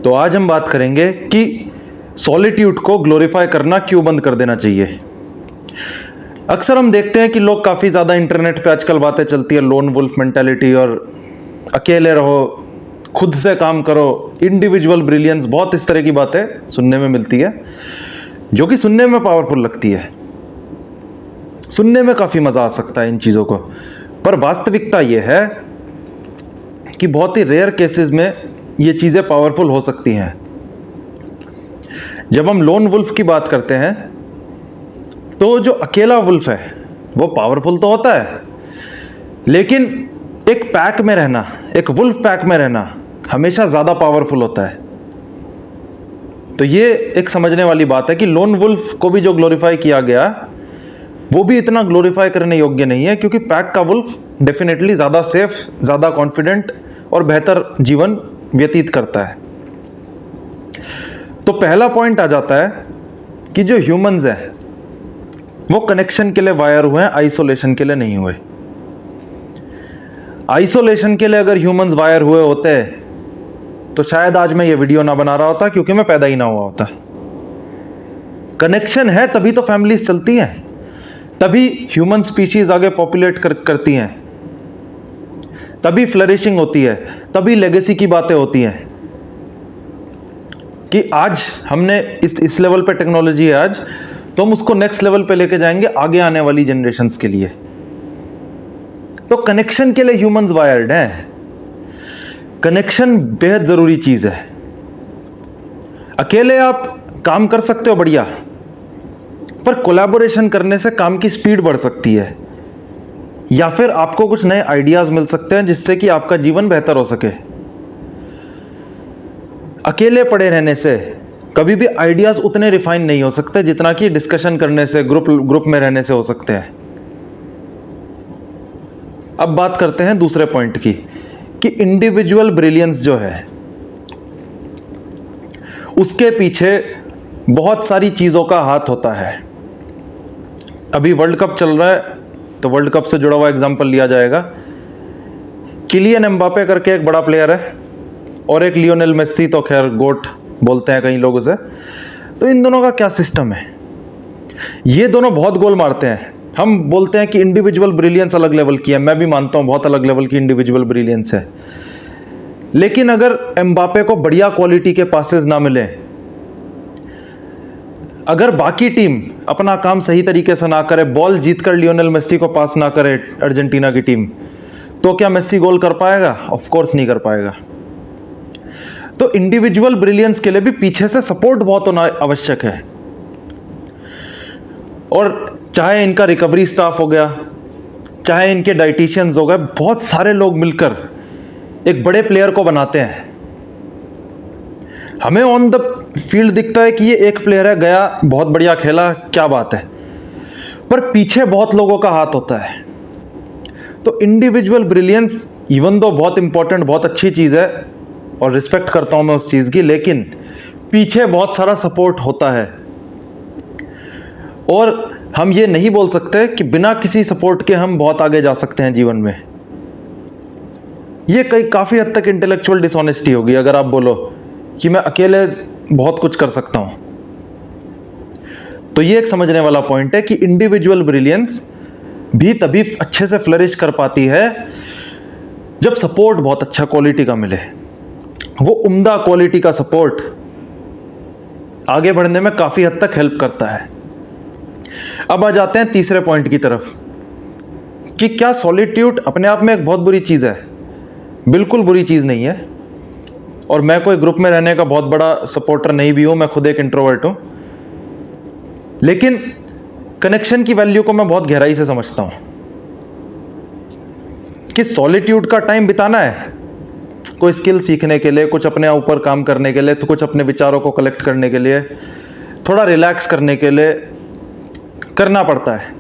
तो आज हम बात करेंगे कि सॉलिट्यूड को ग्लोरीफाई करना क्यों बंद कर देना चाहिए। अक्सर हम देखते हैं कि लोग काफ़ी ज़्यादा इंटरनेट पे आजकल बातें चलती है, लोन वुल्फ मेंटालिटी और अकेले रहो, खुद से काम करो, इंडिविजुअल ब्रिलियंस, बहुत इस तरह की बातें सुनने में मिलती है जो कि सुनने में पावरफुल लगती है, सुनने में काफ़ी मज़ा आ सकता है इन चीज़ों को। पर वास्तविकता ये है कि बहुत ही रेयर केसेस में ये चीज़ें पावरफुल हो सकती हैं। जब हम लोन वुल्फ की बात करते हैं तो जो अकेला वुल्फ है वो पावरफुल तो होता है, लेकिन एक पैक में रहना, एक वुल्फ पैक में रहना हमेशा ज़्यादा पावरफुल होता है। तो ये एक समझने वाली बात है कि लोन वुल्फ को भी जो ग्लोरीफाई किया गया वो भी इतना ग्लोरीफाई करने योग्य नहीं है, क्योंकि पैक का वुल्फ डेफिनेटली ज़्यादा सेफ, ज़्यादा कॉन्फिडेंट और बेहतर जीवन व्यतीत करता है। तो पहला पॉइंट आ जाता है कि जो ह्यूमंस हैं वो कनेक्शन के लिए वायर हुए हैं, आइसोलेशन के लिए नहीं हुए। आइसोलेशन के लिए अगर ह्यूमंस वायर हुए होते तो शायद आज मैं ये वीडियो ना बना रहा होता, क्योंकि मैं पैदा ही ना हुआ होता। कनेक्शन है तभी तो फैमिलीज चलती हैं, तभी ह्यूमन स्पीशीज आगे पॉपुलेट करती हैं, तभी फ्लरिशिंग होती है, तभी लेगेसी की बातें होती हैं कि आज हमने इस लेवल पे टेक्नोलॉजी है आज, तो हम उसको नेक्स्ट लेवल पे लेके जाएंगे आगे आने वाली जनरेशन्स के लिए। तो कनेक्शन के लिए ह्यूमंस वायर्ड हैं। कनेक्शन बेहद जरूरी चीज है। अकेले आप काम कर सकते हो बढ़िया, पर कोलैबोरेशन करने से काम की स्पीड बढ़ सकती है, या फिर आपको कुछ नए आइडियाज मिल सकते हैं जिससे कि आपका जीवन बेहतर हो सके। अकेले पड़े रहने से कभी भी आइडियाज उतने रिफाइन नहीं हो सकते जितना कि डिस्कशन करने से, ग्रुप में रहने से हो सकते हैं। अब बात करते हैं दूसरे पॉइंट की कि इंडिविजुअल ब्रिलियंस जो है उसके पीछे बहुत सारी चीजों का हाथ होता है। अभी वर्ल्ड कप चल रहा है तो वर्ल्ड कप से जुड़ा हुआ एग्जांपल लिया जाएगा। किलियन एम्बापे करके एक बड़ा प्लेयर है और एक लियोनेल मेस्सी, तो खैर गोट बोलते हैं कई लोग उसे। तो इन दोनों का क्या सिस्टम है? ये दोनों बहुत गोल मारते हैं। हम बोलते हैं कि इंडिविजुअल ब्रिलियंस अलग लेवल की है, मैं भी मानता हूं बहुत अलग लेवल की इंडिविजुअल ब्रिलियंस है, लेकिन अगर एम्बापे को बढ़िया क्वालिटी के पासेस ना मिले, अगर बाकी टीम अपना काम सही तरीके से ना करे, बॉल जीतकर लियोनेल मेस्सी को पास ना करे अर्जेंटीना की टीम, तो क्या मेस्सी गोल कर पाएगा? ऑफ कोर्स नहीं कर पाएगा। तो इंडिविजुअल ब्रिलियंस के लिए भी पीछे से सपोर्ट बहुत होना आवश्यक है। और चाहे इनका रिकवरी स्टाफ हो गया, चाहे इनके डाइटिशियंस हो गए, बहुत सारे लोग मिलकर एक बड़े प्लेयर को बनाते हैं। हमें ऑन द फील्ड दिखता है कि ये एक प्लेयर है, गया, बहुत बढ़िया खेला, क्या बात है, पर पीछे बहुत लोगों का हाथ होता है। तो इंडिविजुअल ब्रिलियंस इवन दो बहुत इंपॉर्टेंट, बहुत अच्छी चीज है और रिस्पेक्ट करता हूं मैं उस चीज की, लेकिन पीछे बहुत सारा सपोर्ट होता है। और हम ये नहीं बोल सकते कि बिना किसी सपोर्ट के हम बहुत आगे जा सकते हैं जीवन में। ये काफी हद तक इंटेलेक्चुअल डिसऑनेस्टी होगी अगर आप बोलो कि मैं अकेले बहुत कुछ कर सकता हूं। तो ये एक समझने वाला पॉइंट है कि इंडिविजुअल ब्रिलियंस भी तभी अच्छे से फ्लरिश कर पाती है जब सपोर्ट बहुत अच्छा क्वालिटी का मिले। वो उम्दा क्वालिटी का सपोर्ट आगे बढ़ने में काफी हद तक हेल्प करता है। अब आ जाते हैं तीसरे पॉइंट की तरफ कि क्या सॉलिट्यूड अपने आप में एक बहुत बुरी चीज है? बिल्कुल बुरी चीज नहीं है, और मैं कोई ग्रुप में रहने का बहुत बड़ा सपोर्टर नहीं भी हूं, मैं खुद एक इंट्रोवर्ट हूं, लेकिन कनेक्शन की वैल्यू को मैं बहुत गहराई से समझता हूं कि सॉलिट्यूड का टाइम बिताना है कोई स्किल सीखने के लिए, कुछ अपने ऊपर काम करने के लिए, तो कुछ अपने विचारों को कलेक्ट करने के लिए, थोड़ा रिलैक्स करने के लिए करना पड़ता है।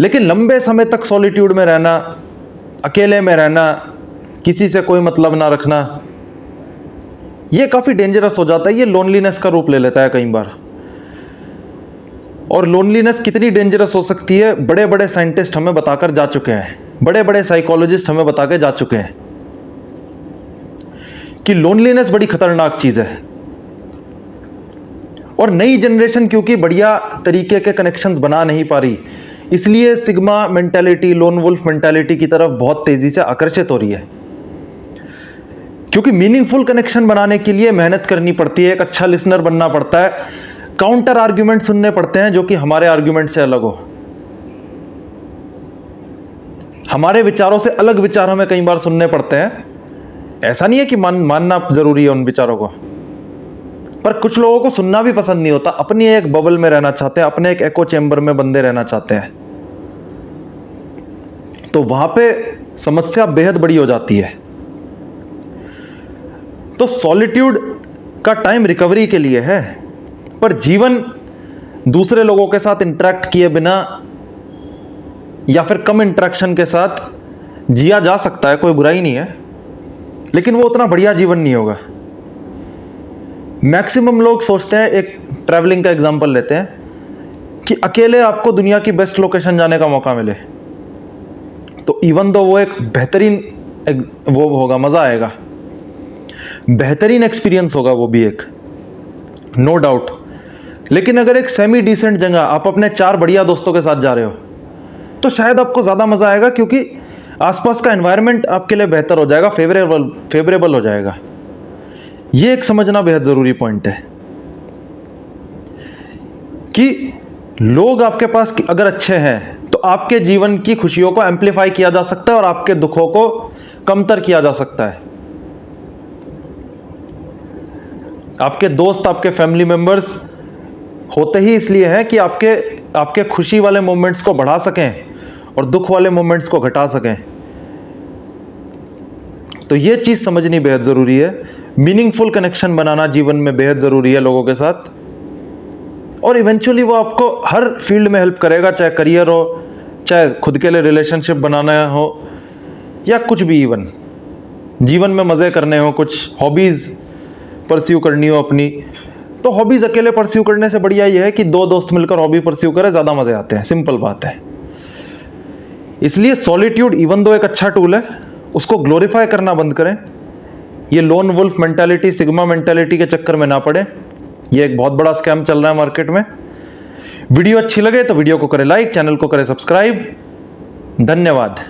लेकिन लंबे समय तक सॉलिट्यूड में रहना, अकेले में रहना, किसी से कोई मतलब ना रखना, ये काफी डेंजरस हो जाता है। ये लोनलीनेस का रूप ले लेता है कई बार। और लोनलीनेस कितनी डेंजरस हो सकती है, बड़े बड़े साइंटिस्ट हमें बताकर जा चुके हैं, बड़े बड़े साइकोलॉजिस्ट हमें बता के जा चुके हैं कि लोनलीनेस बड़ी खतरनाक चीज है। और नई जनरेशन क्योंकि बढ़िया तरीके के कनेक्शंस बना नहीं पा रही, इसलिए sigma mentality, lone wolf mentality की तरफ बहुत तेजी से आकर्षित हो रही है। क्योंकि मीनिंगफुल कनेक्शन बनाने के लिए मेहनत करनी पड़ती है, एक अच्छा लिसनर बनना पड़ता है, काउंटर आर्ग्यूमेंट सुनने पड़ते हैं जो कि हमारे आर्ग्यूमेंट से अलग हो, हमारे विचारों से अलग विचार हमें कई बार सुनने पड़ते हैं। ऐसा नहीं है कि मानना जरूरी है उन विचारों को, पर कुछ लोगों को सुनना भी पसंद नहीं होता, अपनी एक बबल में रहना चाहते हैं, अपने एक एको चेंबर में बंदे रहना चाहते हैं। तो वहां पे समस्या बेहद बड़ी हो जाती है। तो सॉलिट्यूड का टाइम रिकवरी के लिए है, पर जीवन दूसरे लोगों के साथ इंटरेक्ट किए बिना या फिर कम इंटरेक्शन के साथ जिया जा सकता है, कोई बुराई नहीं है, लेकिन वो उतना बढ़िया जीवन नहीं होगा। मैक्सिमम लोग सोचते हैं, एक ट्रैवलिंग का एग्जांपल लेते हैं, कि अकेले आपको दुनिया की बेस्ट लोकेशन जाने का मौका मिले तो इवन दो वो एक बेहतरीन वो होगा, मजा आएगा, बेहतरीन एक्सपीरियंस होगा वो भी एक, नो डाउट। लेकिन अगर एक सेमी डिसेंट जगह आप अपने 4 बढ़िया दोस्तों के साथ जा रहे हो तो शायद आपको ज़्यादा मज़ा आएगा, क्योंकि आसपास का एनवायरनमेंट आपके लिए बेहतर हो जाएगा, फेवरेबल हो जाएगा। ये एक समझना बेहद ज़रूरी पॉइंट है कि लोग आपके पास अगर अच्छे हैं तो आपके जीवन की खुशियों को एम्पलीफाई किया जा सकता है और आपके दुखों को कमतर किया जा सकता है। आपके दोस्त, आपके फैमिली मेंबर्स होते ही इसलिए हैं कि आपके खुशी वाले मोमेंट्स को बढ़ा सकें और दुख वाले मोमेंट्स को घटा सकें। तो ये चीज समझनी बेहद जरूरी है। मीनिंगफुल कनेक्शन बनाना जीवन में बेहद जरूरी है लोगों के साथ, और इवेंचुअली वो आपको हर फील्ड में हेल्प करेगा, चाहे करियर हो, चाहे खुद के लिए रिलेशनशिप बनाना हो, या कुछ भी, इवन जीवन में मजे करने हो, कुछ हॉबीज परस्यू करनी हो अपनी, तो हॉबीज अकेले परस्यू करने से बढ़िया ये है कि 2 दोस्त मिलकर हॉबी परस्यू करें, ज्यादा मजे आते हैं, सिंपल बात है। इसलिए सॉलिट्यूड इवन दो एक अच्छा टूल है, उसको ग्लोरीफाई करना बंद करें। ये lone wolf mentality, sigma mentality के चक्कर में ना पड़े, ये एक बहुत बड़ा स्कैम चल रहा है मार्केट में। वीडियो अच्छी लगे तो वीडियो को करें लाइक, चैनल को करें सब्सक्राइब। धन्यवाद।